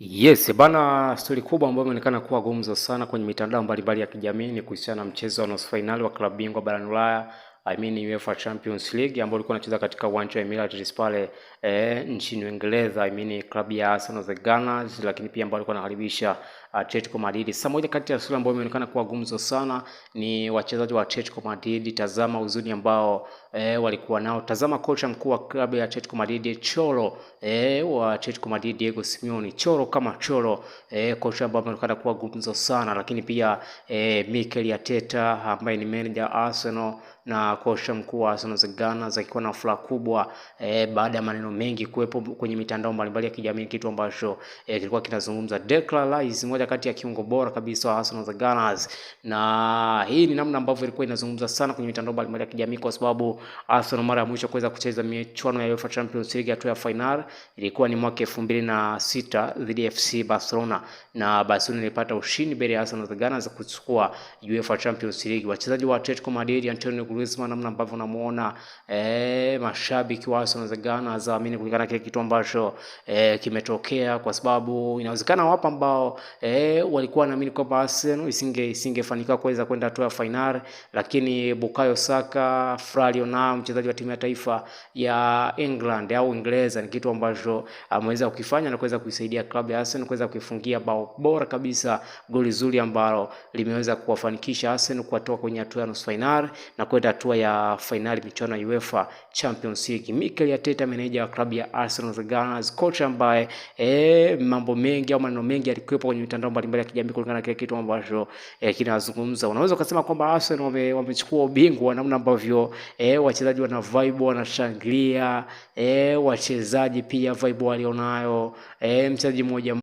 Yes, bana, stori kubwa ambayo imeonekana kuwa gumzo sana kwenye mitandao mbalimbali ya kijamii ni kuhusiana na mchezo wa nusu finali wa klabu bingwa barani Ulaya, UEFA Champions League ambao ulikuwa unacheza katika uwanja wa Emirates pale nchini Uingereza. Klabu ya Arsenal the Gunners, lakini pia ambao walikuwa wanakaribisha Atletico Madrid. Sasa moja kati ya sura ambayo imeonekana kuwa gumzo sana ni wachezaji wa Atletico Madrid. Tazama huzuni ambao walikuwa nao. Tazama kocha mkuu wa klabu ya Atletico Madrid Cholo wa Atletico Madrid Diego Simeone, Cholo kama Cholo, kocha ambaye ameonekana kuwa gumzo sana, lakini pia Mikel Arteta ambaye ni manager Arsenal na kocha mkuu wa Arsenal the Gunners akikuwa na furaha kubwa baada ya maneno mengi kuwepo kwenye mitandao mbalimbali ya kijamii, kitu ambacho kilikuwa kinazungumza Declan Rice, moja kati ya kiungo bora kabisa wa Arsenal the Gunners, na hii ni namna ambavyo ilikuwa inazungumza sana kwenye mitandao mbalimbali ya kijamii, kwa sababu Arsenal mara ya mwisho kuweza kucheza michuano ya UEFA Champions League hatua ya final ilikuwa ni mwaka 2006 dhidi ya FC Barcelona, na Barcelona ilipata ushindi mbele ya Arsenal the Gunners kuchukua UEFA Champions League. Wachezaji wa Atletico Madrid, Antonio Griezmann, namna ambavyo unamuona mashabiki wa Arsenal the Gunners waamini kulingana kile kitu ambacho kimetokea, kwa sababu inawezekana wapo ambao walikuwa wanaamini kwamba Arsenal isingefanikiwa kuweza kwenda hatua ya final, lakini Bukayo Saka, Florian, mchezaji wa timu ya taifa ya England au Uingereza, ni kitu ambacho ameweza kukifanya na kuweza kuisaidia klabu ya Arsenal kuweza kuifungia bao bora kabisa, goli zuri ambalo limeweza kuwafanikisha Arsenal kutoka kwenye hatua ya nusu final na kwenda hatua ya finali michuano ya UEFA Champions League. Mikel Arteta, meneja wa klabu ya Arsenal the Gunners, coach ambaye mambo mengi au maneno mengi alikuwepo kwenye mitandao mbalimbali ya kijamii kulingana na kile kitu ambacho kinazungumza. Unaweza kusema kwamba Arsenal wamechukua ubingwa, namna ambavyo wachezaji wana vibe, wanashangilia, wachezaji pia vibe walionayo, mchezaji mmoja